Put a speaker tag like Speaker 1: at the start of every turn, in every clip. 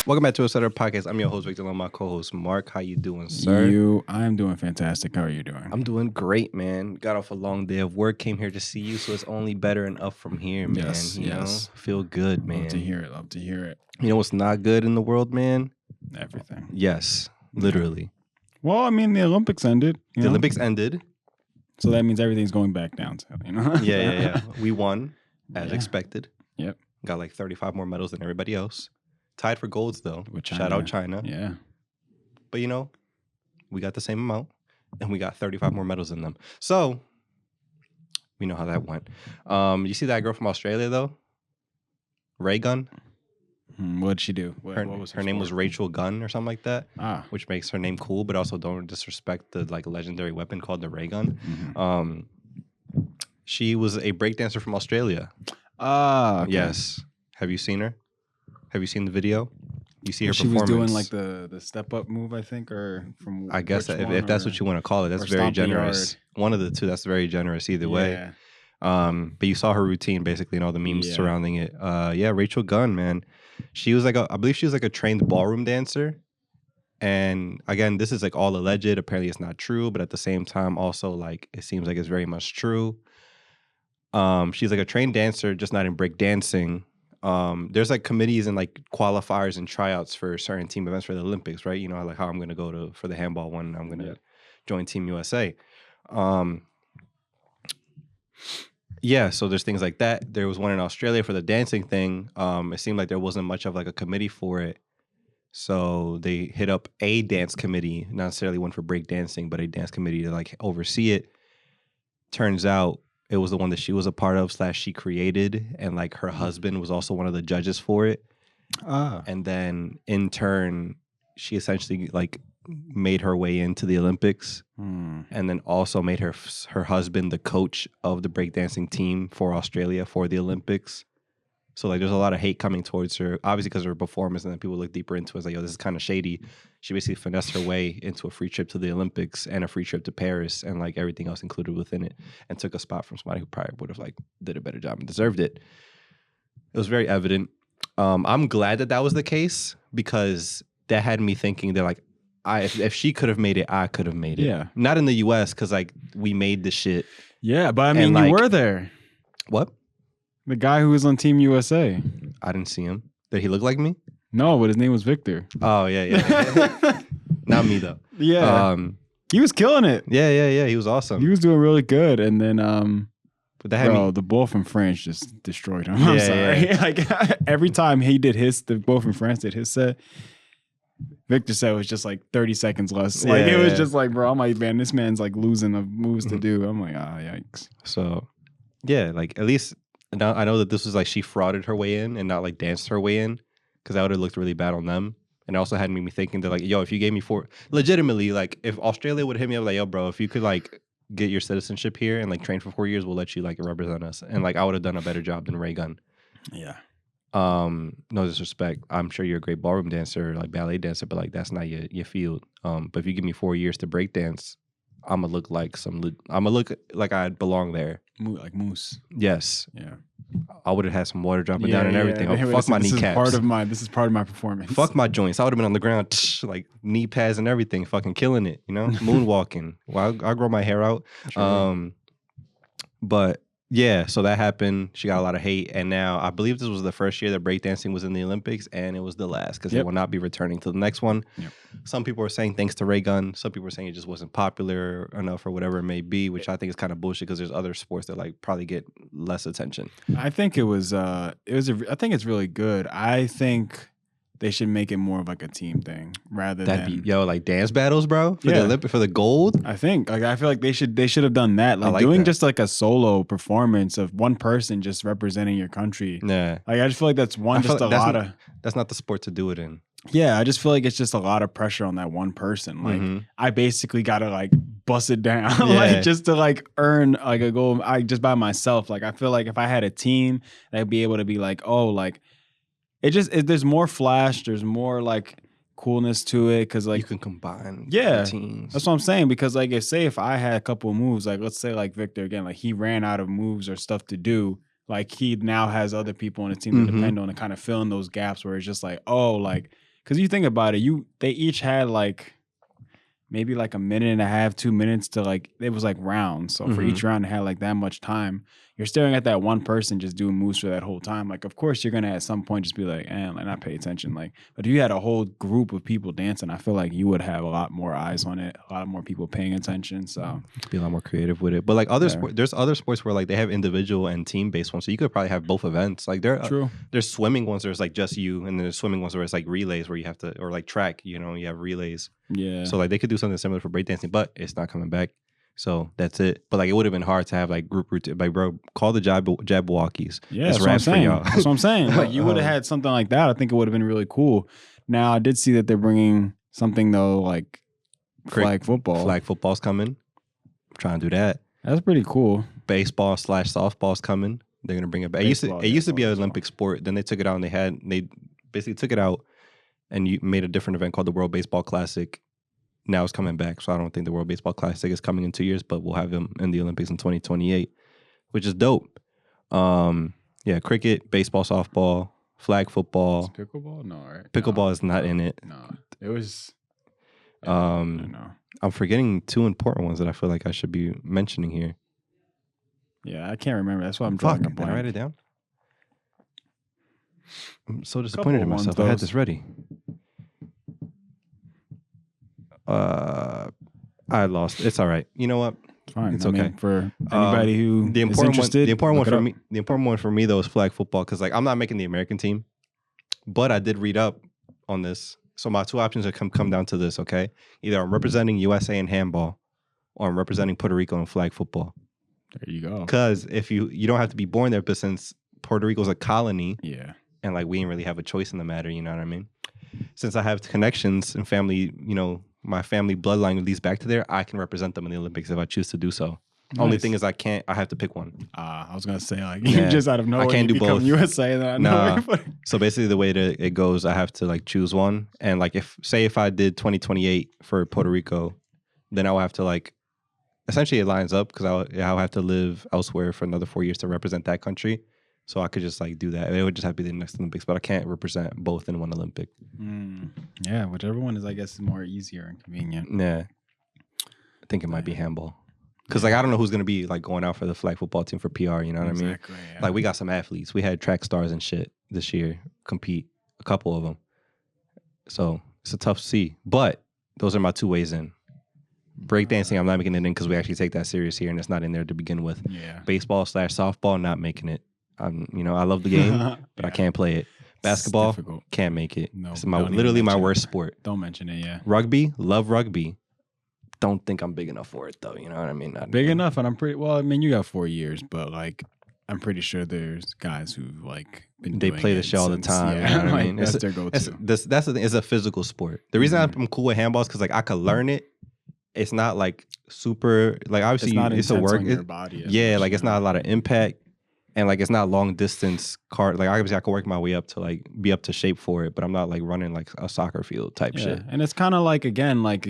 Speaker 1: Welcome back to a Setter Podcast. I'm your host, Victor, and my co-host, Mark. How you doing, sir?
Speaker 2: I'm doing fantastic. How are you doing?
Speaker 1: I'm doing great, man. Got off a long day of work, came here to see you, so it's only better and up from here, man.
Speaker 2: Yes,
Speaker 1: you
Speaker 2: yes.
Speaker 1: know? Feel good, man.
Speaker 2: Love to hear it. Love to hear it.
Speaker 1: You know what's not good in the world, man?
Speaker 2: Everything.
Speaker 1: Yes, literally.
Speaker 2: Well, I mean, the Olympics ended.
Speaker 1: The Olympics ended.
Speaker 2: So that means everything's going back down.
Speaker 1: Yeah. We won, as
Speaker 2: Yeah.
Speaker 1: expected.
Speaker 2: Yep.
Speaker 1: Got like 35 more medals than everybody else. Tied for golds, though.
Speaker 2: With
Speaker 1: Shout out China.
Speaker 2: Yeah.
Speaker 1: But, you know, we got the same amount, and we got 35 more medals than them. So, we know how that went. You see that girl from Australia, though? Ray Gunn?
Speaker 2: What'd she do? What was
Speaker 1: her name was Rachel Gunn or something like that, which makes her name cool, but also don't disrespect the like legendary weapon called the Ray Gun.
Speaker 2: Mm-hmm.
Speaker 1: She was a breakdancer from Australia.
Speaker 2: Okay.
Speaker 1: Yes. Have you seen her? Have you seen the video? You see her
Speaker 2: she
Speaker 1: performance.
Speaker 2: was doing like the step up move, I think, or from
Speaker 1: I guess if that's what you want to call it, that's very generous. One of the two, that's very generous either way. But you saw her routine basically and all the memes surrounding it. Rachel Gunn, man. She was I believe she was like a trained ballroom dancer. And again, this is like all alleged. Apparently it's not true, but at the same time, also like it seems like it's very much true. She's like a trained dancer, just not in break dancing. There's like committees and like qualifiers and tryouts for certain team events for the Olympics, right? You know, like how I'm gonna go for the handball one, I'm gonna join Team USA. So there's things like that. There was one in Australia for the dancing thing. It seemed like there wasn't much of like a committee for it. So they hit up a dance committee, not necessarily one for break dancing, but a dance committee to like oversee it. Turns out it was the one that she was a part of / she created, and like her husband was also one of the judges for it. And then in turn, she essentially like made her way into the Olympics, and then also made her husband the coach of the breakdancing team for Australia for the Olympics. So like there's a lot of hate coming towards her, obviously because of her performance, and then people look deeper into it. It's like, yo, this is kind of shady. She basically finessed her way into a free trip to the Olympics and a free trip to Paris and like everything else included within it, and took a spot from somebody who probably would have like did a better job and deserved it. It was very evident. I'm glad that was the case, because that had me thinking that like if she could have made it, I could have made it.
Speaker 2: Yeah.
Speaker 1: Not in the US, because like we made the shit.
Speaker 2: Yeah, but I mean,
Speaker 1: like,
Speaker 2: you were there.
Speaker 1: What?
Speaker 2: The guy who was on Team USA.
Speaker 1: I didn't see him. Did he look like me?
Speaker 2: No, but his name was Victor.
Speaker 1: Oh, yeah. Not me, though.
Speaker 2: Yeah. He was killing it.
Speaker 1: Yeah. He was awesome.
Speaker 2: He was doing really good. And then,
Speaker 1: but that had
Speaker 2: the bull from France just destroyed him. I'm sorry.
Speaker 1: Yeah.
Speaker 2: Like every time he did the bull from France did his set, Victor said it was just like 30 seconds less. Like it was just like, bro, I'm like, man, this man's like losing the moves to do. I'm like, yikes.
Speaker 1: So, yeah, like at least now I know that this was like she frauded her way in and not like danced her way in, because that would have looked really bad on them. And it also had me thinking that like, yo, if you gave me legitimately, like if Australia would hit me up like, yo, bro, if you could like get your citizenship here and like train for 4 years, we'll let you like represent us. And like I would have done a better job than Ray Gunn.
Speaker 2: Yeah.
Speaker 1: No disrespect. I'm sure you're a great ballroom dancer, like ballet dancer, but like that's not your field. But if you give me 4 years to break dance, I'm gonna look like I belong there.
Speaker 2: Like Moose.
Speaker 1: Yes.
Speaker 2: Yeah.
Speaker 1: I would have had some water dropping down and everything. Fuck my kneecaps.
Speaker 2: This is part of my performance.
Speaker 1: Fuck my joints. I would have been on the ground, like knee pads and everything, fucking killing it, you know? Moonwalking. Well, I'll grow my hair out. Sure. But yeah, so that happened. She got a lot of hate, and now I believe this was the first year that breakdancing was in the Olympics, and it was the last, because it will not be returning to the next one.
Speaker 2: Yep.
Speaker 1: Some people are saying thanks to Ray Gunn. Some people are saying it just wasn't popular enough or whatever it may be, which I think is kind of bullshit, because there's other sports that like probably get less attention.
Speaker 2: I think I think it's really good. I think they should make it more of like a team thing rather than
Speaker 1: like dance battles, bro. For the Olympic, for the gold.
Speaker 2: I think I feel like they should have done that. Like doing just like a solo performance of one person just representing your country.
Speaker 1: Yeah.
Speaker 2: Like I just feel like that's
Speaker 1: that's not the sport to do it in.
Speaker 2: Yeah, I just feel like it's just a lot of pressure on that one person. Like I basically gotta like bust it down, like just to like earn like a goal. Just by myself. Like I feel like if I had a team, I'd be able to be like, oh, like there's more flash, there's more like coolness to it, because like
Speaker 1: you can combine
Speaker 2: teams. That's what I'm saying, because like if I had a couple of moves, like let's say like Victor again, like he ran out of moves or stuff to do, like he now has other people on the team to depend on and kind of fill in those gaps where it's just like, oh, like because you think about it, they each had like maybe like a minute and a half, 2 minutes to like, it was like rounds. So for each round, it had like that much time. You're staring at that one person just doing moves for that whole time. Like, of course, you're going to at some point just be like, like not pay attention. Like, but if you had a whole group of people dancing, I feel like you would have a lot more eyes on it, a lot more people paying attention. So
Speaker 1: be a lot more creative with it. But like there's other sports where like they have individual and team based ones. So you could probably have both events. Like there's swimming ones where it's like just you, and there's swimming ones where it's like relays where you have to, or like track, you have relays.
Speaker 2: Yeah.
Speaker 1: So like they could do something similar for breakdancing, but it's not coming back. So that's it. But like it would have been hard to have like group routine. Like, bro, call the Jabberwockies.
Speaker 2: Yeah, that's what I'm saying. That's what I'm saying. Like you would have had something like that. I think it would have been really cool. Now I did see that they're bringing something though, like flag football.
Speaker 1: Flag football's coming. I'm trying to do that.
Speaker 2: That's pretty cool.
Speaker 1: Baseball / softball's coming. They're gonna bring it back. It used to be an Olympic sport. Then they took it out and they basically took it out and you made a different event called the World Baseball Classic. Now it's coming back. So I don't think the World Baseball Classic is coming in 2 years, but we'll have him in the Olympics in 2028, which is dope. Yeah, cricket, baseball, softball, flag football.
Speaker 2: Is pickleball? No, right?
Speaker 1: Pickleball is not in it.
Speaker 2: No, it was.
Speaker 1: No. I'm forgetting two important ones that I feel like I should be mentioning here.
Speaker 2: Yeah, I can't remember. That's why I'm drawing a blank.
Speaker 1: Did I write it down? I'm so disappointed in myself. I had this ready. I lost. It's all right. You know what?
Speaker 2: Fine.
Speaker 1: It's okay.
Speaker 2: For anybody who is interested,
Speaker 1: the important one for me though is flag football, because like I'm not making the American team, but I did read up on this. So my two options are come down to this. Okay, either I'm representing USA in handball, or I'm representing Puerto Rico in flag football.
Speaker 2: There you go.
Speaker 1: Because if you don't have to be born there, but since Puerto Rico's a colony,
Speaker 2: yeah,
Speaker 1: and like we didn't really have a choice in the matter, you know what I mean? Since I have connections and family, my family bloodline leads back to there, I can represent them in the Olympics if I choose to do so. Nice. Only thing is I have to pick one.
Speaker 2: I was gonna say like you just out of nowhere
Speaker 1: I can't do both.
Speaker 2: USA, then I know.
Speaker 1: So basically the way that it goes, I have to like choose one, and like if I did 2028 for Puerto Rico, then I'll have to like essentially it lines up because I'll have to live elsewhere for another 4 years to represent that country. So I could just like do that. It would just have to be the next Olympics, but I can't represent both in one Olympic.
Speaker 2: Yeah, whichever one is, I guess, more easier and convenient.
Speaker 1: Yeah, I think it might be handball, because like I don't know who's gonna be like going out for the flag football team for PR. You know what I mean? Yeah. Like we got some athletes. We had track stars and shit this year compete. A couple of them. So it's a tough see. But those are my two ways in. Breakdancing, I'm not making it in because we actually take that serious here, and it's not in there to begin with.
Speaker 2: Yeah.
Speaker 1: Baseball / softball, not making it. I love the game, but I can't play it. Basketball, can't make it.
Speaker 2: No,
Speaker 1: it's literally my worst sport.
Speaker 2: Don't mention it, yeah.
Speaker 1: Rugby, love rugby. Don't think I'm big enough for it, though. You know what I mean?
Speaker 2: Big enough, and I'm pretty, well, I mean, you got 4 years, but like, I'm pretty sure there's guys who like
Speaker 1: they play the show all the time.
Speaker 2: Yeah,
Speaker 1: you know what I mean?
Speaker 2: That's their go-to.
Speaker 1: That's the thing. It's a physical sport. The reason I'm cool with handball is because like I could learn it. It's not like super, like obviously it's a work.
Speaker 2: On your body
Speaker 1: like it's not a lot of impact. And like it's not long distance like obviously I can work my way up to like be up to shape for it, but I'm not like running like a soccer field type shit.
Speaker 2: And it's kind of like again like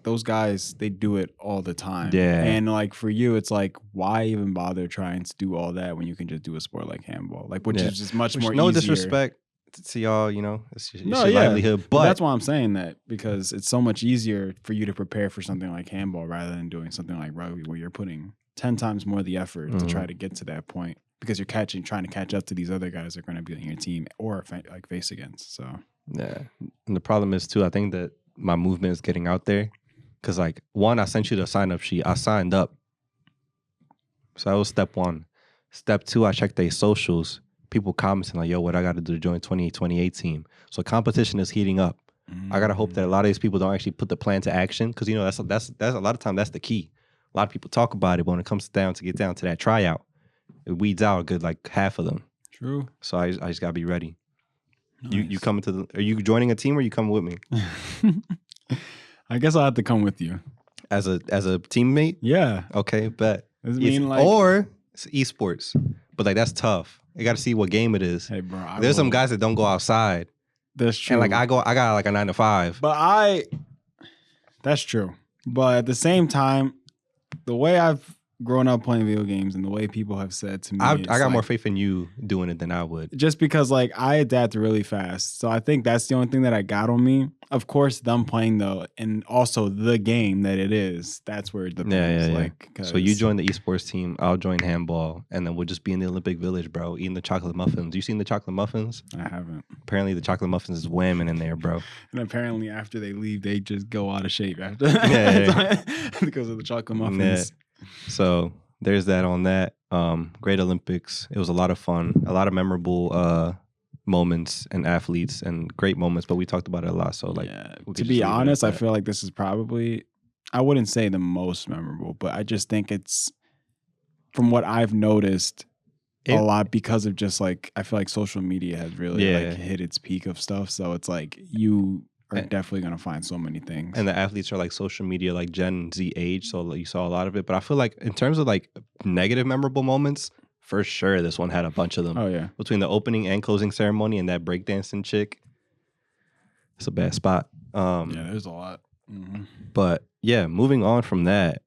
Speaker 2: those guys, they do it all the time.
Speaker 1: Yeah.
Speaker 2: And like for you, it's like why even bother trying to do all that when you can just do a sport like handball, like which is just much more.
Speaker 1: No disrespect to y'all, it's your livelihood, but
Speaker 2: that's why I'm saying that, because it's so much easier for you to prepare for something like handball rather than doing something like rugby where you're putting 10 times more the effort to try to get to that point. Because you're trying to catch up to these other guys that are going to be on your team or like face against. So
Speaker 1: yeah, and the problem is too, I think that my movement is getting out there. Because like one, I sent you the sign up sheet. I signed up, so that was step one. Step two, I checked their socials. People commenting like, "Yo, what I got to do to join 2028 team?" So competition is heating up. I gotta hope that a lot of these people don't actually put the plan to action, because that's a lot of time that's the key. A lot of people talk about it, but when it comes down to that tryout, it weeds out a good like half of them.
Speaker 2: True.
Speaker 1: So I just gotta be ready.
Speaker 2: Nice.
Speaker 1: You coming to are you joining a team, or you coming with me?
Speaker 2: I guess I'll have to come with you.
Speaker 1: As a teammate?
Speaker 2: Yeah.
Speaker 1: Okay, bet.
Speaker 2: Does it mean like,
Speaker 1: or it's esports. But like that's tough. You gotta see what game it is.
Speaker 2: Hey bro.
Speaker 1: There's some guys that don't go outside.
Speaker 2: That's true.
Speaker 1: And like I got like a 9 to 5.
Speaker 2: But that's true. But at the same time, the way I've growing up playing video games and the way people have said to me,
Speaker 1: I
Speaker 2: it's
Speaker 1: got
Speaker 2: like,
Speaker 1: more faith in you doing it than I would.
Speaker 2: just because like I adapt really fast. So I think that's the only thing that I got on me. Of course, them playing though, and also the game that it is, that's where the thing is like.
Speaker 1: So you join the esports team, I'll join handball, and then we'll just be in the Olympic Village, bro, eating the chocolate muffins. You seen the chocolate muffins?
Speaker 2: I haven't.
Speaker 1: Apparently the chocolate muffins is whamming in there, bro.
Speaker 2: And apparently after they leave, they just go out of shape after because of the chocolate muffins.
Speaker 1: Yeah. So there's that on that. Great Olympics. It was a lot of fun, a lot of memorable moments and athletes and great moments, but we talked about it a lot. So like,
Speaker 2: to be honest, I feel like this is probably, I wouldn't say the most memorable, but I just think it's, from what I've noticed, a lot because of just like, I feel like social media has really like hit its peak of stuff. So it's like you are definitely going to find so many things.
Speaker 1: And the athletes are like social media, like Gen Z age. So you saw a lot of it. But I feel like in terms of like negative memorable moments, for sure, this one had a bunch of them.
Speaker 2: Oh, yeah.
Speaker 1: Between the opening and closing ceremony and that breakdancing chick. It's a bad spot.
Speaker 2: Yeah, there's a lot. Mm-hmm.
Speaker 1: But yeah, moving on from that,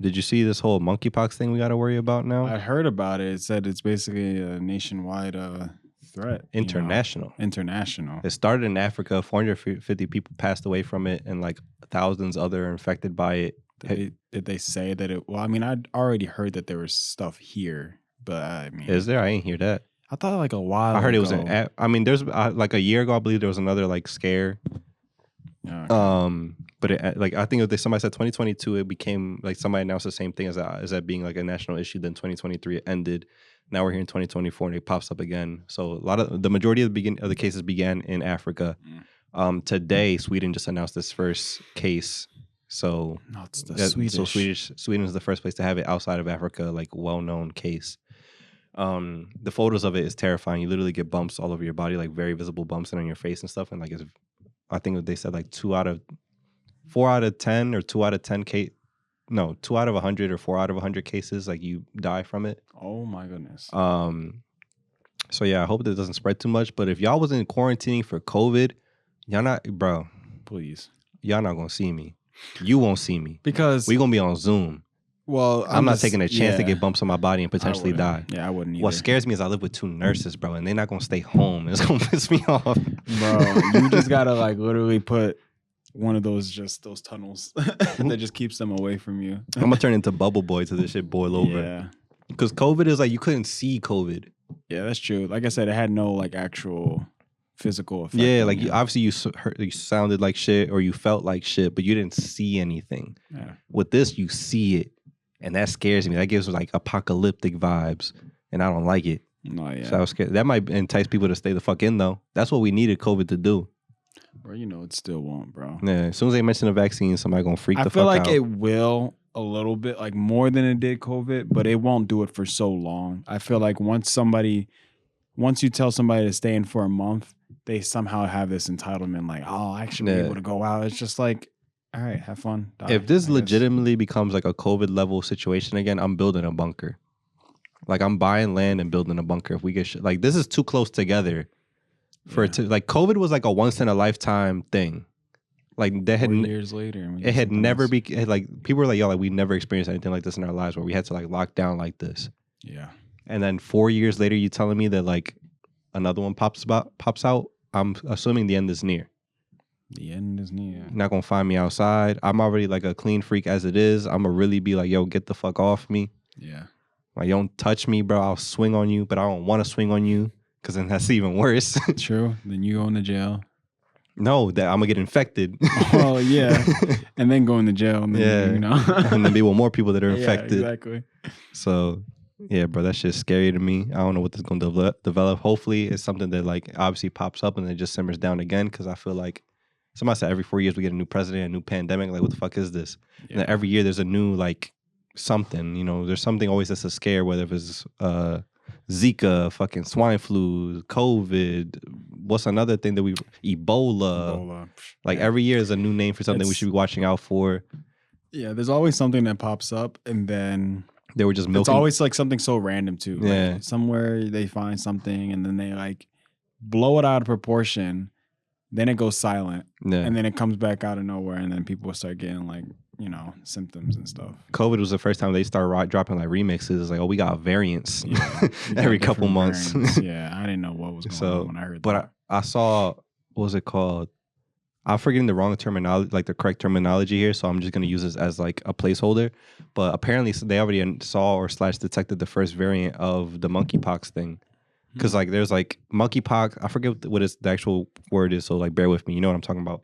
Speaker 1: did you see this whole monkeypox thing we got to worry about now?
Speaker 2: I heard about it. It said it's basically a nationwide threat.
Speaker 1: International.
Speaker 2: International.
Speaker 1: It started in Africa. 450 people passed away from it, and like thousands other are infected by it.
Speaker 2: Did they say that it? Well, I mean, I'd already heard that there was stuff here, but I mean,
Speaker 1: is there? I ain't hear that.
Speaker 2: I thought like a while.
Speaker 1: I heard it was an. I mean, there's like a year ago, I believe there was another like scare. Okay. But it, like I think if somebody said 2022, it became like somebody announced the same thing as that being like a national issue. Then 2023 it ended. Now we're here in 2024 and it pops up again. So the majority of the cases began in Africa. Today Sweden just announced this first case. So
Speaker 2: no, it's the Swedish.
Speaker 1: So Sweden is the first place to have it outside of Africa, like well-known case. The photos of it is terrifying. You literally get bumps all over your body, like very visible bumps and on your face and stuff. And like I think they said like 4 out of 10 or 2 out of 10 2 out of 100 or 4 out of 100 cases, like you die from it.
Speaker 2: Oh my goodness.
Speaker 1: So yeah, I hope that doesn't spread too much. But if y'all wasn't quarantining for COVID, y'all not, bro.
Speaker 2: Please.
Speaker 1: Y'all not gonna see me. You won't see me.
Speaker 2: Because
Speaker 1: we gonna be on Zoom.
Speaker 2: Well,
Speaker 1: I'm not taking a chance to get bumps on my body and potentially die.
Speaker 2: Yeah, I wouldn't either.
Speaker 1: What scares me is I live with 2 nurses, bro, and they're not gonna stay home. It's gonna piss me off.
Speaker 2: Bro, you just gotta like literally put one of those tunnels that just keeps them away from you.
Speaker 1: I'm gonna turn into Bubble Boy till this shit boil over.
Speaker 2: Yeah.
Speaker 1: Because COVID is like you couldn't see COVID.
Speaker 2: Yeah, that's true. Like I said, it had no like actual physical effect.
Speaker 1: Yeah, like obviously you sounded like shit or you felt like shit, but you didn't see anything.
Speaker 2: Yeah.
Speaker 1: With this, you see it, and that scares me. That gives like apocalyptic vibes, and I don't like it.
Speaker 2: No, yeah.
Speaker 1: So I was scared. That might entice people to stay the fuck in though. That's what we needed COVID to do.
Speaker 2: Bro, you know it still won't, bro.
Speaker 1: Yeah, as soon as they mention a vaccine, somebody gonna freak the fuck out.
Speaker 2: I feel like it will a little bit, like more than it did COVID, but it won't do it for so long. I feel like once you tell somebody to stay in for a month, they somehow have this entitlement, like, oh, I should be able to go out. It's just like, all right, have fun. Die,
Speaker 1: if this legitimately becomes like a COVID level situation again, I'm building a bunker. Like I'm buying land and building a bunker. If we get like this is too close together for it to like COVID was like a once in a lifetime thing. Like that had
Speaker 2: 4 years later,
Speaker 1: it had never be like people were like, yo, like we never experienced anything like this in our lives where we had to like lock down like this.
Speaker 2: Yeah.
Speaker 1: And then 4 years later, you telling me that like another one pops out. I'm assuming the end is near.
Speaker 2: The end is near.
Speaker 1: You're not gonna find me outside. I'm already like a clean freak as it is. I'm gonna really be like, yo, get the fuck off me.
Speaker 2: Yeah.
Speaker 1: Like, you don't touch me, bro. I'll swing on you, but I don't want to swing on you because then that's even worse.
Speaker 2: True. Then you go into jail.
Speaker 1: No, that I'm gonna get infected.
Speaker 2: Oh yeah, and then go into jail. And then, you know,
Speaker 1: and then be with more people that are infected.
Speaker 2: Yeah, exactly.
Speaker 1: So. Yeah, bro, that shit's scary to me. I don't know what this is going to develop. Hopefully, it's something that like obviously pops up and then just simmers down again. Because I feel like somebody said every 4 years we get a new president, a new pandemic. Like, what the fuck is this? Yeah. And then every year there's a new like something. You know, there's something always that's a scare. Whether it's Zika, fucking swine flu, COVID. What's another thing that Ebola. Like every year is a new name for something we should be watching out for. Yeah,
Speaker 2: there's always something that pops up, and then.
Speaker 1: They were just milking.
Speaker 2: It's always like something so random too. Yeah. Like somewhere they find something and then they like blow it out of proportion. Then it goes silent. Yeah. And then it comes back out of nowhere and then people start getting like symptoms and stuff.
Speaker 1: COVID was the first time they started dropping like remixes. It's like, oh, we got variants every couple months.
Speaker 2: Yeah, I didn't know what was going on when I heard that.
Speaker 1: But I saw, what was it called? I'm forgetting the wrong terminology, like the correct terminology here. So I'm just going to use this as like a placeholder. But apparently they already saw or / detected the first variant of the monkeypox thing. Because like there's like monkeypox, I forget what the actual word is. So like bear with me. You know what I'm talking about.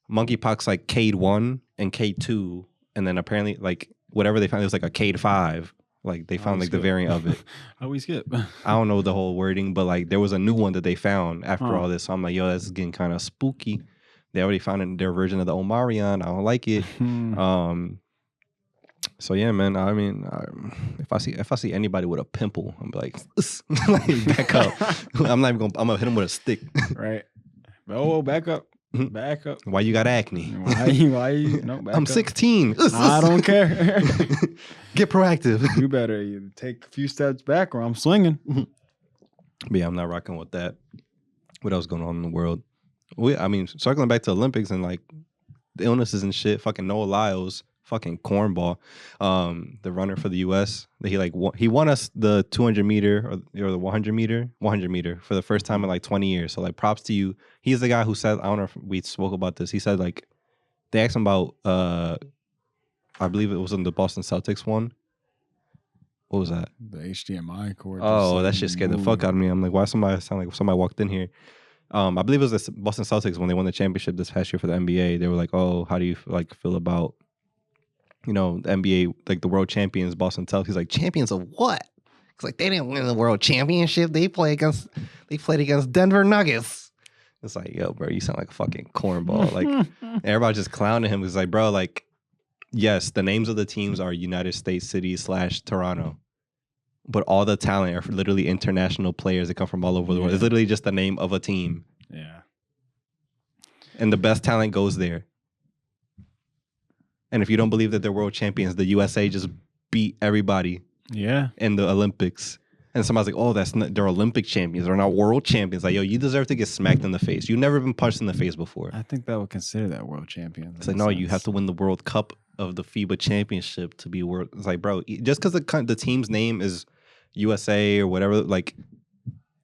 Speaker 1: Monkeypox like CADE1 and CADE2. And then apparently like whatever they found, it was like a CADE5. Like they found like the variant of it.
Speaker 2: How we skip?
Speaker 1: I don't know the whole wording, but like there was a new one that they found after all this. So I'm like, yo, this is getting kind of spooky. They already found their version of the Omarion. I don't like it. So yeah, man. I mean, if I see anybody with a pimple, I'm like, like back up. I'm not even gonna. I'm gonna hit him with a stick.
Speaker 2: Right. Oh, back up. Back up.
Speaker 1: Why you got acne?
Speaker 2: Why you? No, back
Speaker 1: I'm
Speaker 2: up.
Speaker 1: 16.
Speaker 2: I don't care.
Speaker 1: Get proactive.
Speaker 2: You better either take a few steps back or I'm swinging.
Speaker 1: But yeah, I'm not rocking with that. What else going on in the world? I mean, circling back to Olympics and like the illnesses and shit. Fucking Noah Lyles, fucking cornball, the runner for the U.S. That he won us the 200 meter or the 100 meter for the first time in like 20 years. So like props to you. He's the guy who said, I don't know if we spoke about this. He said like they asked him about I believe it was in the Boston Celtics one. What was that?
Speaker 2: The HDMI cord.
Speaker 1: Oh, that shit scared the fuck out of me. I'm like, why somebody sound like somebody walked in here? I believe it was the Boston Celtics when they won the championship this past year for the NBA. They were like, oh, how do you like feel about, the NBA, like the world champions, Boston Celtics? He's like, champions of what? It's like, they didn't win the world championship. They played against Denver Nuggets. It's like, yo, bro, you sound like a fucking cornball. Like everybody just clowning him. It's like, bro, like, yes, the names of the teams are United States City / Toronto. But all the talent are literally international players that come from all over the world. It's literally just the name of a team.
Speaker 2: Yeah.
Speaker 1: And the best talent goes there. And if you don't believe that they're world champions, the USA just beat everybody in the Olympics. And somebody's like, oh, they're Olympic champions. They're not world champions. Like, yo, you deserve to get smacked in the face. You've never been punched in the face before.
Speaker 2: I think that would consider that world champion.
Speaker 1: It's like, no, you have to win the World Cup of the FIBA championship to be world. It's like, bro, just because the team's name is USA or whatever, like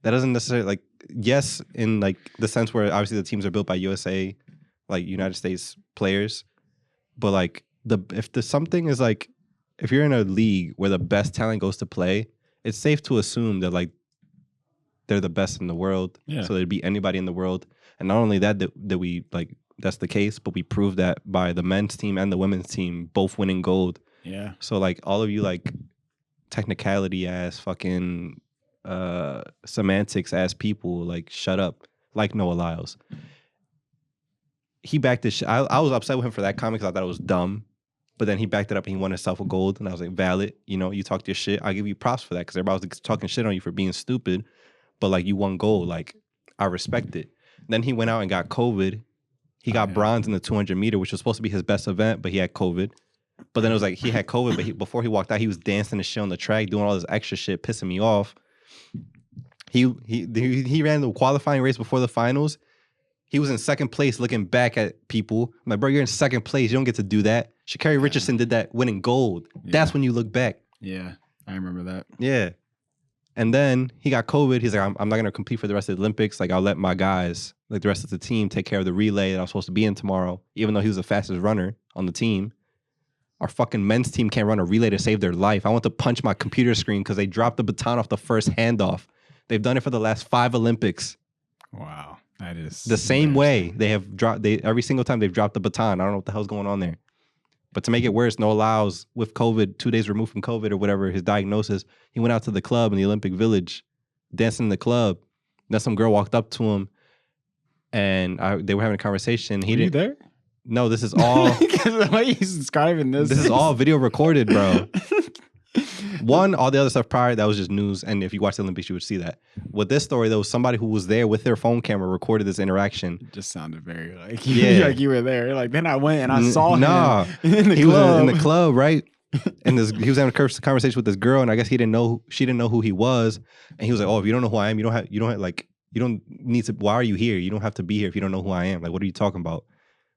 Speaker 1: that doesn't necessarily, like, yes, in like the sense where obviously the teams are built by USA, like United States players, but like if something is like, if you're in a league where the best talent goes to play, it's safe to assume that like they're the best in the world. Yeah. So they'd beat anybody in the world. And not only that we like that's the case, but we proved that by the men's team and the women's team both winning gold.
Speaker 2: Yeah.
Speaker 1: So like all of you like technicality ass fucking semantics ass people, like shut up. Like Noah Lyles. He backed this shit. I was upset with him for that comment because I thought it was dumb. But then he backed it up and he won himself a gold. And I was like, valid. You talked your shit. I'll give you props for that because everybody was talking shit on you for being stupid. But like you won gold. Like I respect it. Then he went out and got COVID. He got bronze in the 200 meter, which was supposed to be his best event, but he had COVID. But then it was like he had COVID, but before he walked out, he was dancing and shit on the track, doing all this extra shit, pissing me off. He ran the qualifying race before the finals. He was in second place looking back at people. I'm like, bro, you're in second place. You don't get to do that. Sha'Carri Richardson did that winning gold. Yeah. That's when you look back.
Speaker 2: Yeah, I remember that.
Speaker 1: Yeah. And then he got COVID. He's like, I'm not going to compete for the rest of the Olympics. Like, I'll let my guys, like the rest of the team, take care of the relay that I'm supposed to be in tomorrow, even though he was the fastest runner on the team. Our fucking men's team can't run a relay to save their life. I want to punch my computer screen because they dropped the baton off the first handoff. They've done it for the last 5 Olympics.
Speaker 2: Wow. That is
Speaker 1: the same way they have dropped. Every single time they've dropped the baton. I don't know what the hell's going on there. But to make it worse, Noah Lyles with COVID, 2 days removed from COVID or whatever, his diagnosis, he went out to the club in the Olympic Village, dancing in the club. Then some girl walked up to him, and they were having a conversation.
Speaker 2: Were you there?
Speaker 1: No, this is all.
Speaker 2: The way he's describing this.
Speaker 1: This is all video recorded, bro. All the other stuff prior, that was just news. And if you watch the Olympics, you would see that. With this story, there was somebody who was there with their phone camera, recorded this interaction.
Speaker 2: It just sounded very like, like you were there. Like, then I went and I saw him
Speaker 1: in the club. Was in the club, right? And he was having a conversation with this girl, and I guess she didn't know who he was. And he was like, oh, if you don't know who I am, you don't need to, why are you here? You don't have to be here if you don't know who I am. Like, what are you talking about?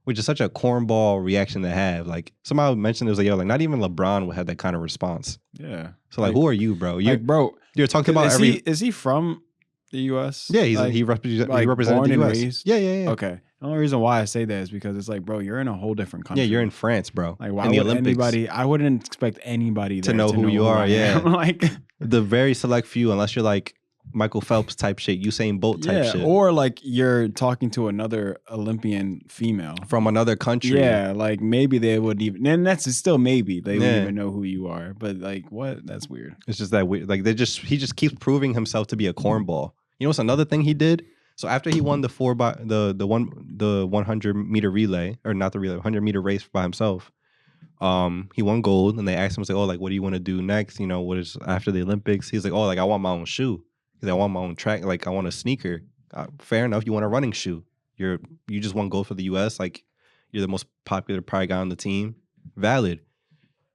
Speaker 1: which is such a cornball reaction to have. Like somebody mentioned, it was like, yo, like not even LeBron would have that kind of response.
Speaker 2: Yeah.
Speaker 1: So like who are you, bro? You're talking about
Speaker 2: is he from the U.S.?
Speaker 1: Yeah, he represented the U.S.
Speaker 2: Raised?
Speaker 1: Yeah.
Speaker 2: Okay. The only reason why I say that is because it's like, bro, you're in a whole different country.
Speaker 1: Yeah, you're in France, bro.
Speaker 2: Like, why
Speaker 1: in the
Speaker 2: would
Speaker 1: Olympics.
Speaker 2: anybody? I wouldn't expect anybody
Speaker 1: to know who you are. Yeah,
Speaker 2: like
Speaker 1: the very select few, unless you're like Michael Phelps type shit, Usain Bolt type shit,
Speaker 2: or like you're talking to another Olympian female
Speaker 1: from another country.
Speaker 2: Yeah, like maybe they would even, and that's still maybe they would even know who you are. But like, what? That's weird.
Speaker 1: It's just that weird. Like he just keeps proving himself to be a cornball. You know what's another thing he did? So after he won the 100 meter relay, or not the relay, 100 meter race by himself, he won gold, and they asked him, like, oh, like, what do you want to do next? You know, what is after the Olympics? He's like, oh, like I want my own shoe, because I want my own track, like I want a sneaker. Fair enough, you want a running shoe. You just won gold for the U.S. Like you're the most popular probably guy on the team. Valid,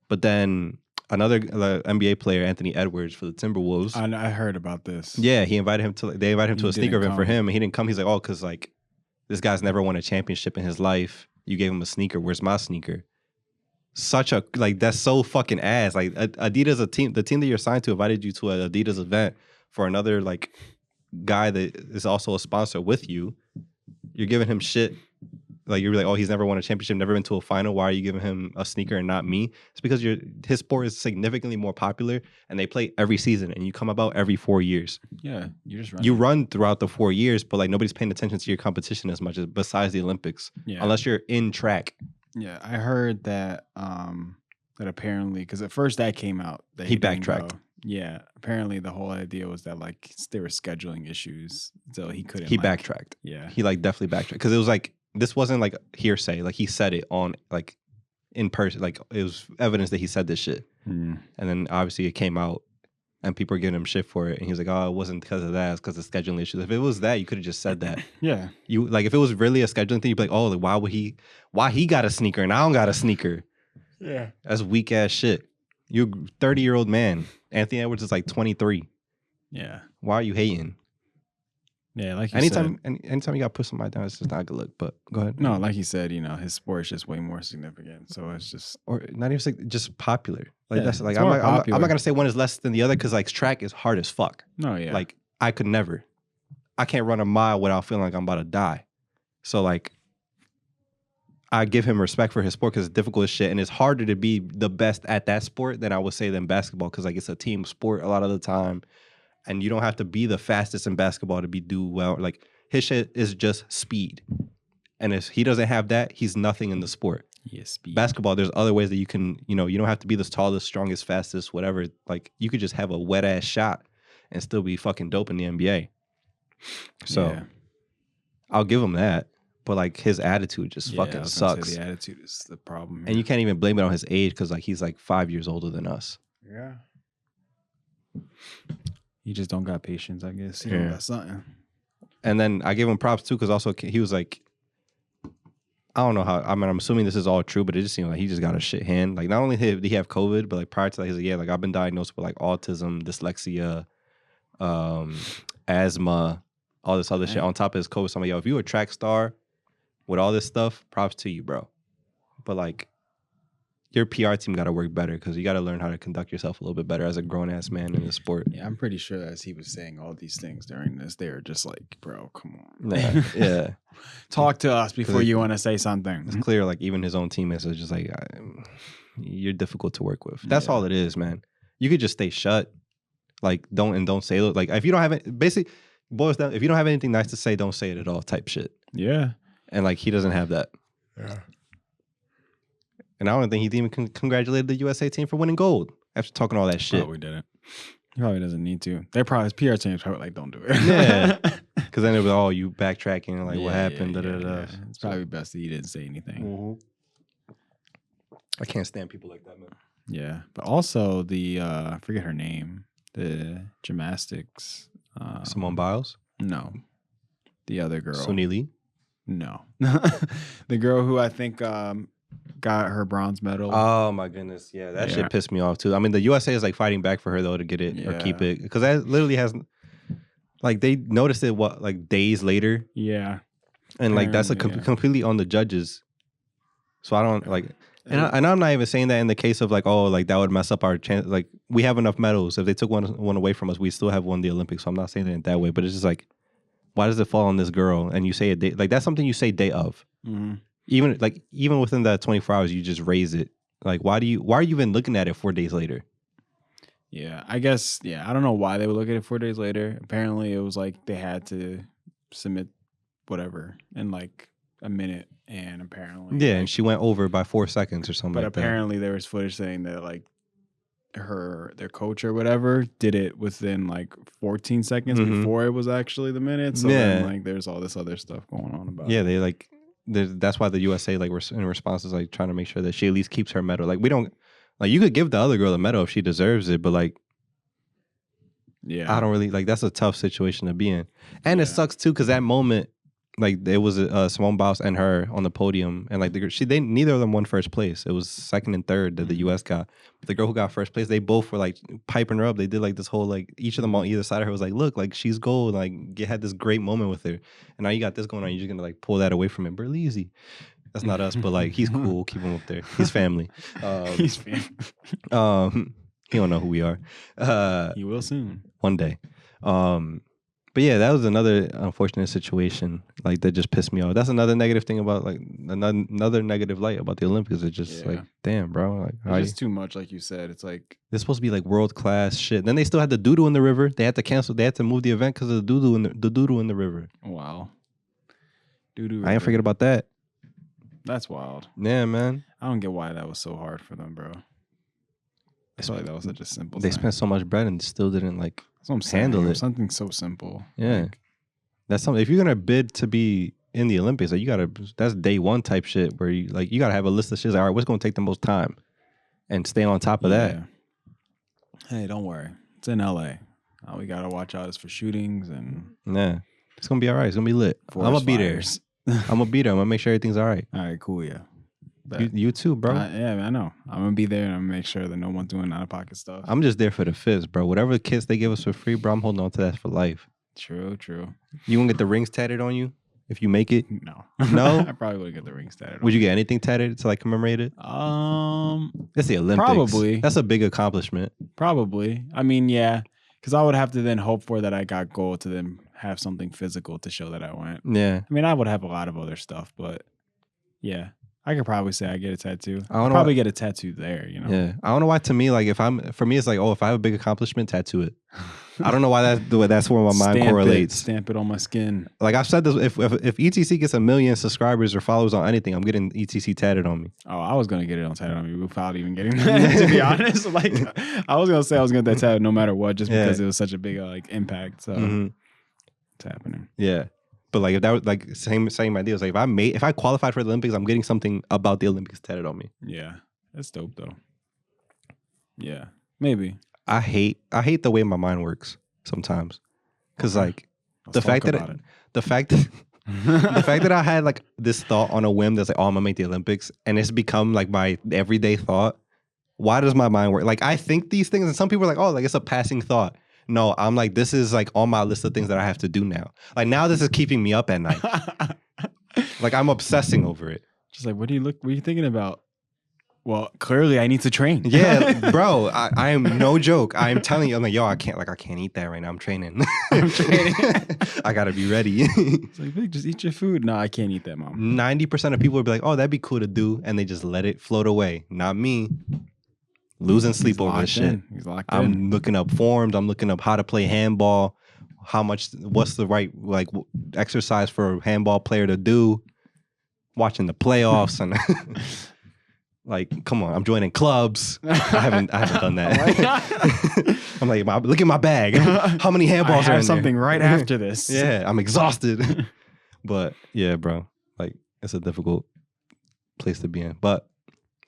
Speaker 1: but then another NBA player, Anthony Edwards, for the Timberwolves.
Speaker 2: I heard about this.
Speaker 1: Yeah, they invited him to a sneaker event for him, and he didn't come. He's like, oh, because like this guy's never won a championship in his life. You gave him a sneaker. Where's my sneaker? Such a that's so fucking ass. Like Adidas, the team that you're signed to invited you to an Adidas event for another like guy that is also a sponsor with you. You're giving him shit. Like you're like, oh, he's never won a championship, never been to a final. Why are you giving him a sneaker and not me? It's because his sport is significantly more popular, and they play every season, and you come about every 4 years.
Speaker 2: Yeah, you
Speaker 1: run throughout the 4 years, but like nobody's paying attention to your competition as much as besides the Olympics, unless you're in track.
Speaker 2: Yeah, I heard that that apparently, because at first that came out that
Speaker 1: he backtracked.
Speaker 2: Yeah, apparently the whole idea was that like there were scheduling issues, so he couldn't.
Speaker 1: He backtracked.
Speaker 2: Yeah,
Speaker 1: he like definitely backtracked because it was like. This wasn't like hearsay. Like he said it on like in person. Like it was evidence that he said this shit. And then obviously it came out, and people were giving him shit for it. And he was like, "Oh, it wasn't because of that. It's because of scheduling issues." If it was that, you could have just said that.
Speaker 2: Yeah.
Speaker 1: You like if it was really a scheduling thing, you'd be like, "Oh, like, why he got a sneaker and I don't got a sneaker?"
Speaker 2: Yeah.
Speaker 1: That's weak ass shit. You're a 30-year-old man. Anthony Edwards is like 23.
Speaker 2: Yeah.
Speaker 1: Why are you hating?
Speaker 2: Yeah, like you said.
Speaker 1: Anytime you got to put somebody down, it's just not a good look. But go ahead.
Speaker 2: No, like you said, you know, his sport is just way more significant. So it's just,
Speaker 1: or not even just popular. Like that's like I'm not gonna say one is less than the other because like track is hard as fuck.
Speaker 2: No, yeah.
Speaker 1: Like I could never. I can't run a mile without feeling like I'm about to die. So like, I give him respect for his sport because it's difficult as shit, and it's harder to be the best at that sport than I would say than basketball because like it's a team sport a lot of the time. And you don't have to be the fastest in basketball to do well. Like his shit is just speed, and if he doesn't have that, he's nothing in the sport.
Speaker 2: Yes, speed.
Speaker 1: Basketball, there's other ways that you can, you don't have to be the tallest, strongest, fastest, whatever. Like you could just have a wet ass shot and still be fucking dope in the NBA. So I'll give him that, but like his attitude just fucking sucks.
Speaker 2: The attitude is the problem,
Speaker 1: and you can't even blame it on his age because like he's like 5 years older than us.
Speaker 2: Yeah. You just don't got patience, I guess. You don't got something.
Speaker 1: And then I gave him props too, because also he was like, I don't know how. I mean, I'm assuming this is all true, but it just seemed like he just got a shit hand. Like not only did he have COVID, but like prior to that, he's like, yeah, like I've been diagnosed with like autism, dyslexia, asthma, all this other shit on top of his COVID. So I'm like, yo, if you're a track star with all this stuff, props to you, bro. But like, your PR team got to work better because you got to learn how to conduct yourself a little bit better as a grown-ass man in the sport.
Speaker 2: Yeah, I'm pretty sure as he was saying all these things during this, they were just like, bro, come on.
Speaker 1: Yeah.
Speaker 2: Talk to us before you want to say something.
Speaker 1: It's clear, like, even his own teammates are just like, you're difficult to work with. That's all it is, man. You could just stay shut. Like, don't say it. Like, if you don't have it, basically, boils down, if you don't have anything nice to say, don't say it at all type shit.
Speaker 2: Yeah.
Speaker 1: And, like, he doesn't have that.
Speaker 2: Yeah.
Speaker 1: And I don't think he even congratulated the USA team for winning gold after talking all that shit.
Speaker 2: Probably didn't. He probably doesn't need to. His PR team's probably like, don't do it.
Speaker 1: Yeah. Because then it was, oh, you backtracking, like, what happened?
Speaker 2: Yeah. It's probably best that he didn't say anything.
Speaker 1: Mm-hmm. I can't stand people like that, man.
Speaker 2: Yeah. But also I forget her name, the gymnastics.
Speaker 1: Simone Biles?
Speaker 2: No. The other girl.
Speaker 1: Suni Lee?
Speaker 2: No. The girl who I think got her bronze medal.
Speaker 1: Oh my goodness, yeah, that shit pissed me off too. I mean, the USA is like fighting back for her though to get it or keep it because that literally has, like, they noticed it like days later.
Speaker 2: Yeah,
Speaker 1: and like that's completely on the judges So I don't like, and I'm not even saying that in the case of like, oh, like that would mess up our chance. Like we have enough medals. If they took one away from us, we still have won the Olympics. So I'm not saying it that way, but it's just like, why does it fall on this girl? And you say a day, like that's something you say day of.
Speaker 2: Mm-hmm.
Speaker 1: Even within that 24 hours, you just raise it. Like why are you even looking at it 4 days later?
Speaker 2: Yeah, I guess. Yeah, I don't know why they would look at it 4 days later. Apparently, it was like they had to submit whatever in like a minute, and apparently,
Speaker 1: Yeah, and she went over by 4 seconds or something.
Speaker 2: But
Speaker 1: like
Speaker 2: apparently, there was footage saying that like their coach or whatever did it within like 14 seconds before it was actually the minute. So then like there's all this other stuff going on about.
Speaker 1: Yeah, they like. That's why the USA like in response is like trying to make sure that she at least keeps her medal. Like we don't. Like you could give the other girl a medal if she deserves it, but like,
Speaker 2: yeah,
Speaker 1: I don't really like. That's a tough situation to be in, and it sucks too because that moment, like, there was Simone Biles and her on the podium, and like they neither of them won first place. It was second and third that the U.S. got. But the girl who got first place, they both were like piping her up. They did like this whole like each of them on either side of her was like, look, like she's gold. Like you had this great moment with her, and now you got this going on. You're just gonna like pull that away from him, Bro, easy. That's not us, but like he's cool. Keep him up there. He's family.
Speaker 2: He's family.
Speaker 1: He don't know who we are.
Speaker 2: He will soon.
Speaker 1: One day. But yeah, that was another unfortunate situation. Like that just pissed me off. That's another negative thing about like another negative light about the Olympics. It's just like, damn, bro. Like,
Speaker 2: it's just too much, like you said. It's like
Speaker 1: they're supposed to be like world class shit. Then they still had the doo-doo in the river. They had to cancel. They had to move the event because of the doo-doo in the river.
Speaker 2: Wow. Doo-doo.
Speaker 1: I ain't forget about that.
Speaker 2: That's wild.
Speaker 1: Yeah, man.
Speaker 2: I don't get why that was so hard for them, bro. I feel like that was such a simple
Speaker 1: They
Speaker 2: thing.
Speaker 1: spent so much bread and still didn't like handle it.
Speaker 2: Something so simple.
Speaker 1: Yeah.
Speaker 2: Like,
Speaker 1: that's something. If you're gonna bid to be in the Olympics, like that's day one type shit where you gotta have a list of shit. Like, all right, what's gonna take the most time? And stay on top of that.
Speaker 2: Hey, don't worry. It's in LA. All we gotta watch out is for shootings and
Speaker 1: it's gonna be all right. It's gonna be lit. I'm gonna be there. I'm gonna be there. I'm gonna make sure everything's all right.
Speaker 2: All right, cool, yeah.
Speaker 1: You too, bro.
Speaker 2: Yeah, I know. I'm gonna be there and I'm gonna make sure that no one's doing out of pocket stuff.
Speaker 1: I'm just there for the fizz, bro. Whatever kits they give us for free, bro, I'm holding on to that for life.
Speaker 2: True.
Speaker 1: You gonna get the rings tatted on you if you make it?
Speaker 2: No.
Speaker 1: I
Speaker 2: probably would get the rings tatted.
Speaker 1: Would you get anything tatted to like commemorate it? It's the Olympics.
Speaker 2: Probably.
Speaker 1: That's a big accomplishment.
Speaker 2: Probably. I mean, yeah, because I would have to then hope for that I got gold to then have something physical to show that I went.
Speaker 1: Yeah.
Speaker 2: I mean, I would have a lot of other stuff, but yeah. I could probably say I get a tattoo.
Speaker 1: I'll
Speaker 2: probably get a tattoo there, you know?
Speaker 1: Yeah. I don't know why to me, like for me, it's like, oh, if I have a big accomplishment, tattoo it. I don't know why that's where my mind correlates.
Speaker 2: Stamp it on my skin.
Speaker 1: Like I've said this, if ETC gets 1 million subscribers or followers on anything, I'm getting ETC tatted on me.
Speaker 2: Oh, I was going to get it on tatted on me without even getting that, to be honest. Like I was going to say I was going to get that tatted no matter what, just because it was such a big like impact. So it's happening.
Speaker 1: Yeah. But like if that was like same idea. It's like if I qualified for the Olympics, I'm getting something about the Olympics tatted on me.
Speaker 2: Yeah, that's dope though. Yeah, maybe.
Speaker 1: I hate the way my mind works sometimes, because like the fact that I had like this thought on a whim that's like, oh, I'm gonna make the Olympics, and it's become like my everyday thought. Why does my mind work? Like I think these things, and some people are like, oh, like it's a passing thought. No, I'm like, this is like on my list of things that I have to do now. Like now this is keeping me up at night. Like I'm obsessing over it.
Speaker 2: Just like, what are you thinking about? Well, clearly I need to train.
Speaker 1: Yeah, bro, I am no joke. I am telling you, I'm like, yo, I can't eat that right now. I'm training. I gotta be ready.
Speaker 2: It's like, Vic, just eat your food. No, I can't eat that, Mom.
Speaker 1: 90% of people would be like, oh, that'd be cool to do. And they just let it float away. Not me. Losing sleep over this shit.
Speaker 2: He's locked in.
Speaker 1: I'm looking up forms. I'm looking up how to play handball. What's the right like exercise for a handball player to do? Watching the playoffs and like, come on, I'm joining clubs. I haven't done that. I'm like, look at my bag. How many handballs are in there?
Speaker 2: I have something right after this.
Speaker 1: Yeah, I'm exhausted. But yeah, bro, like it's a difficult place to be in. But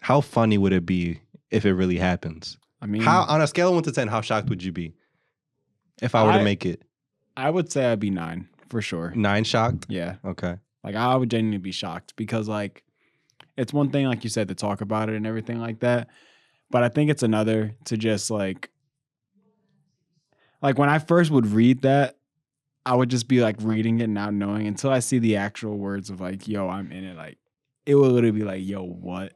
Speaker 1: how funny would it be if it really happens?
Speaker 2: I mean,
Speaker 1: how on a scale of 1 to 10, how shocked would you be if I were to make it?
Speaker 2: I would say I'd be 9 for sure.
Speaker 1: 9 shocked?
Speaker 2: Yeah.
Speaker 1: Okay.
Speaker 2: Like I would genuinely be shocked because like it's one thing, like you said, to talk about it and everything like that, but I think it's another to just like when I first would read that, I would just be like reading it, not knowing until I see the actual words of like, yo, I'm in it. Like it would literally be like, yo, what?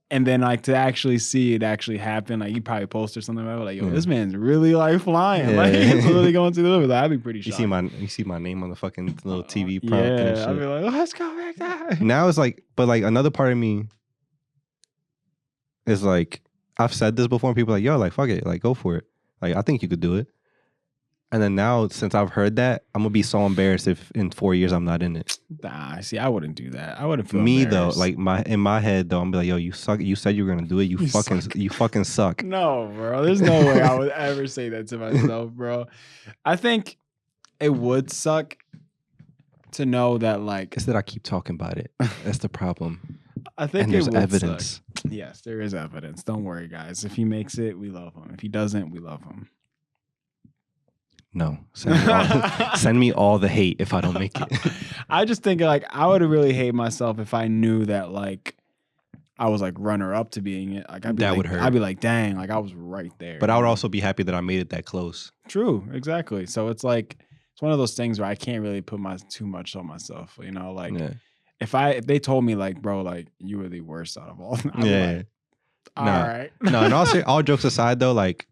Speaker 2: And then like to actually see it actually happen, like you probably post or something about it, like, yo, this man's really like flying. Like he's really going to deliver that. I'd be pretty shocked.
Speaker 1: You see my name on the fucking little TV prompt and shit.
Speaker 2: I'd be like, let's go back there.
Speaker 1: Now it's like, but like another part of me is like, I've said this before and people are like, yo, like fuck it, like go for it. Like I think you could do it. And then now, since I've heard that, I'm gonna be so embarrassed if in 4 years I'm not in it.
Speaker 2: Nah, see, I wouldn't do that. I wouldn't feel
Speaker 1: me though. Like in my head though, I'm be like, yo, you suck. You said you were gonna do it. You fucking suck.
Speaker 2: No, bro. There's no way I would ever say that to myself, bro. I think it would suck to know that like.
Speaker 1: It's that I keep talking about it. That's the problem.
Speaker 2: I think
Speaker 1: and there's evidence.
Speaker 2: Suck. Yes, there is evidence. Don't worry, guys. If he makes it, we love him. If he doesn't, we love him.
Speaker 1: No, send me all the hate if I don't make it.
Speaker 2: I just think like I would really hate myself if I knew that like I was like runner up to being it. Like
Speaker 1: would hurt.
Speaker 2: I'd be like, dang, like I was right there.
Speaker 1: But I would also be happy that I made it that close.
Speaker 2: True, exactly. So it's like it's one of those things where I can't really put too much on myself. You know, like if they told me like, bro, like you were the worst out of all, I'd be like, all right.
Speaker 1: No, and also all jokes aside though, like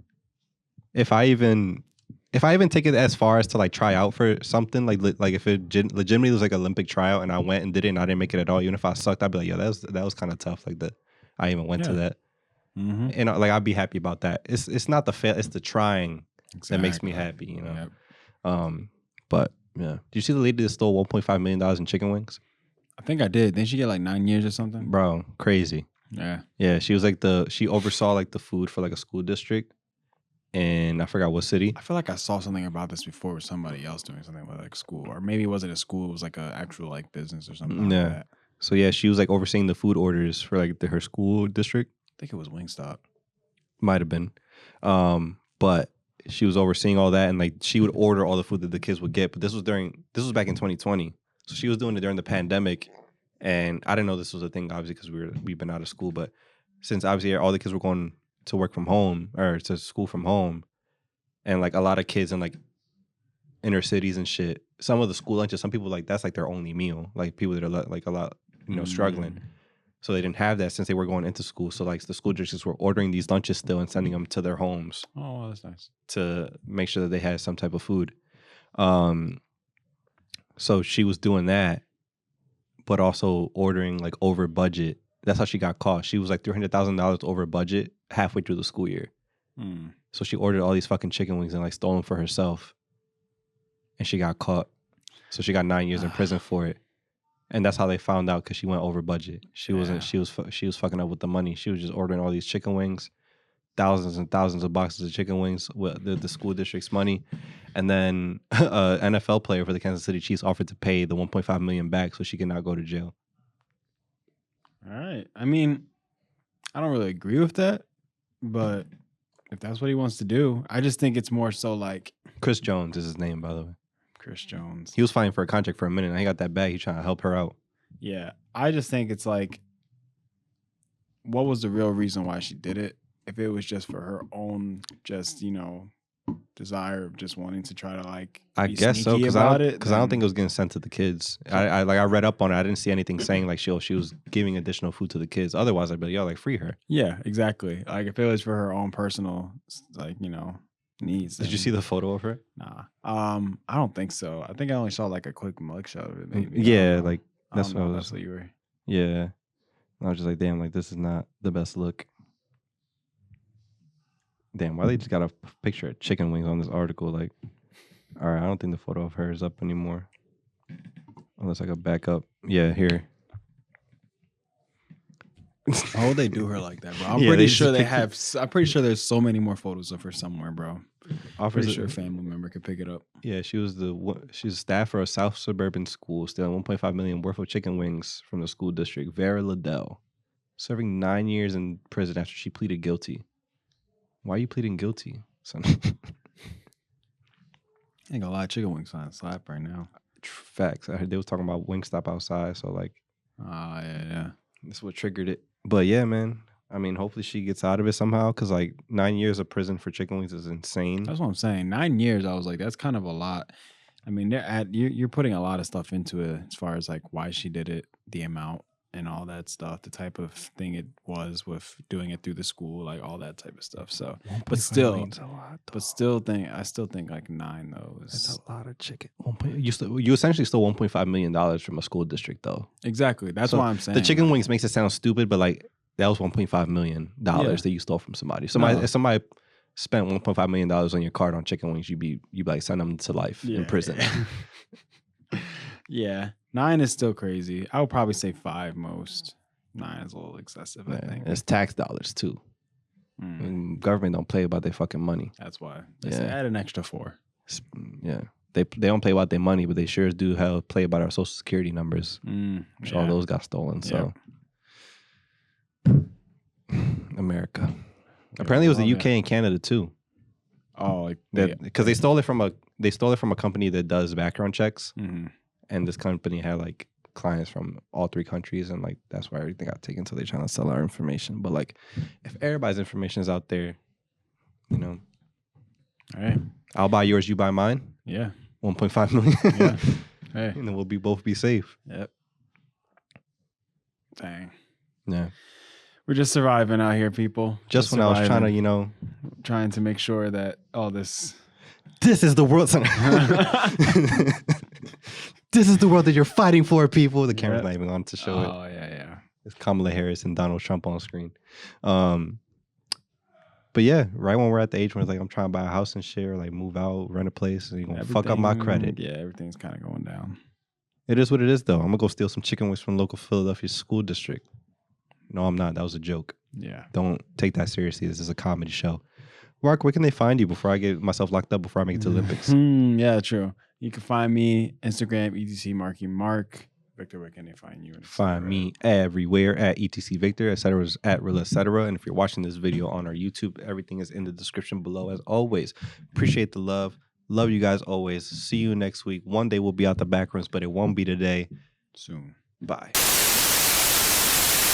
Speaker 1: if I even take it as far as to like try out for something, like if it legitimately was like Olympic tryout and I went and did it and I didn't make it at all, even if I sucked, I'd be like, yo, that was kind of tough. Like I even went to that, and like I'd be happy about that. It's not the fail, it's the trying that makes me happy, you know. Yep. But yeah, did you see the lady that stole $1.5 million in chicken wings?
Speaker 2: I think I did. Didn't she get like 9 years or something?
Speaker 1: Bro, crazy. Yeah. She was like she oversaw like the food for like a school district. And I forgot what city.
Speaker 2: I feel like I saw something about this before with somebody else doing something with like school, or maybe it wasn't a school; it was like an actual like business or something. Like that.
Speaker 1: So yeah, she was like overseeing the food orders for like her school district.
Speaker 2: I think it was Wingstop.
Speaker 1: Might have been, but she was overseeing all that, and like she would order all the food that the kids would get. But this was back in 2020, so she was doing it during the pandemic, and I didn't know this was a thing obviously because we've been out of school, but since obviously all the kids were going to work from home or to school from home, and like a lot of kids in like inner cities and shit, some of the school lunches, some people like that's like their only meal, like people that are like a lot, you know, struggling, so they didn't have that since they were going into school. So like the school districts were ordering these lunches still and sending them to their homes.
Speaker 2: Oh, wow, that's nice.
Speaker 1: To make sure that they had some type of food. So she was doing that, but also ordering like over budget. That's how she got caught. She was like $300,000 over budget halfway through the school year. So she ordered all these fucking chicken wings and like stole them for herself. And she got caught. So she got 9 years in prison for it. And that's how they found out, because she went over budget. She was fucking up with the money. She was just ordering all these chicken wings, thousands and thousands of boxes of chicken wings with the school district's money. And then an NFL player for the Kansas City Chiefs offered to pay the $1.5 million back so she could not go to jail.
Speaker 2: All right. I mean, I don't really agree with that, but if that's what he wants to do, I just think it's more so like
Speaker 1: Chris Jones is his name, by the way.
Speaker 2: Chris Jones.
Speaker 1: He was fighting for a contract for a minute, and he got that bag. He's trying to help her out.
Speaker 2: Yeah, I just think it's like, what was the real reason why she did it? If it was just for her own, just, you know, desire of just wanting to try to like,
Speaker 1: I guess so, because I don't think it was getting sent to the kids. I read up on it. I didn't see anything saying like she was giving additional food to the kids. Otherwise, I'd be like, yo, like free her.
Speaker 2: Yeah, exactly. Like if it was for her own personal, like, you know, needs.
Speaker 1: Did you see the photo of her?
Speaker 2: Nah. I don't think so. I think I only saw like a quick mugshot of it. Maybe.
Speaker 1: Yeah, like that's what I was.
Speaker 2: That's what you were.
Speaker 1: Yeah, I was just like, damn, like this is not the best look. Damn, why they just got a picture of chicken wings on this article? Like, all right, I don't think the photo of her is up anymore. Unless I could back up. Yeah, here.
Speaker 2: How would they do her like that, bro? I'm pretty sure they have. I'm pretty sure there's so many more photos of her somewhere, bro. I'm pretty sure a family member could pick it up.
Speaker 1: Yeah, she's a staff for a South suburban school, stealing $1.5 million worth of chicken wings from the school district. Vera Liddell, serving 9 years in prison after she pleaded guilty. Why are you pleading guilty, son?
Speaker 2: Ain't got a lot of chicken wings on slap right now.
Speaker 1: Facts. I heard they was talking about Wingstop outside, so like,
Speaker 2: yeah.
Speaker 1: That's what triggered it. But yeah, man. I mean, hopefully she gets out of it somehow, because like 9 years of prison for chicken wings is insane.
Speaker 2: That's what I'm saying. 9 years, I was like, that's kind of a lot. I mean, you're putting a lot of stuff into it as far as like why she did it, the amount, and all that stuff, the type of thing it was with doing it through the school, like all that type of stuff. So, but still, I still think like 9 though
Speaker 1: That's a lot of chicken. You essentially stole $1.5 million from a school district though.
Speaker 2: Exactly. That's
Speaker 1: So
Speaker 2: why I'm saying
Speaker 1: the chicken wings makes it sound stupid, but like that was $1.5 million that you stole from somebody. If somebody spent $1.5 million on your card on chicken wings, you'd be like, send them to life in prison.
Speaker 2: Yeah. 9 is still crazy. I would probably say 5 most. 9 is a little excessive, I think.
Speaker 1: It's tax dollars too. And government don't play about their fucking money.
Speaker 2: That's why. They say add an extra 4.
Speaker 1: Yeah. They don't play about their money, but they sure do play about our social security numbers. Which all those got stolen. So America. Apparently it was the UK and Canada too.
Speaker 2: Oh,
Speaker 1: because they stole it from a company that does background checks. And this company had like clients from all 3 countries, and like that's why everything got taken. So they're trying to sell our information. But like, if everybody's information is out there, you know,
Speaker 2: all right,
Speaker 1: I'll buy yours, you buy mine.
Speaker 2: Yeah,
Speaker 1: 1.5 million.
Speaker 2: Yeah, hey,
Speaker 1: and then we'll both be safe.
Speaker 2: Yep. Dang.
Speaker 1: Yeah.
Speaker 2: We're just surviving out here, people.
Speaker 1: Just when surviving. I was trying to, you know,
Speaker 2: trying to make sure that all this
Speaker 1: is the world. This is the world that you're fighting for, people. The camera's not even on to show it.
Speaker 2: Oh, yeah.
Speaker 1: It's Kamala Harris and Donald Trump on screen. But yeah, right when we're at the age when it's like I'm trying to buy a house and shit, or like move out, rent a place, and you're going to fuck up my credit.
Speaker 2: Yeah, everything's kind of going down.
Speaker 1: It is what it is, though. I'm going to go steal some chicken wings from local Philadelphia school district. No, I'm not. That was a joke.
Speaker 2: Yeah.
Speaker 1: Don't take that seriously. This is a comedy show. Mark, where can they find you before I get myself locked up before I make it to the Olympics?
Speaker 2: Yeah, true. You can find me Instagram, ETC Marky Mark. Victor, where can they find you?
Speaker 1: Find me everywhere at ETC Victor, etc. at Real etc. And if you're watching this video on our YouTube, everything is in the description below as always. Appreciate the love. Love you guys always. See you next week. One day we'll be out the back rooms, but it won't be today.
Speaker 2: Soon.
Speaker 1: Bye.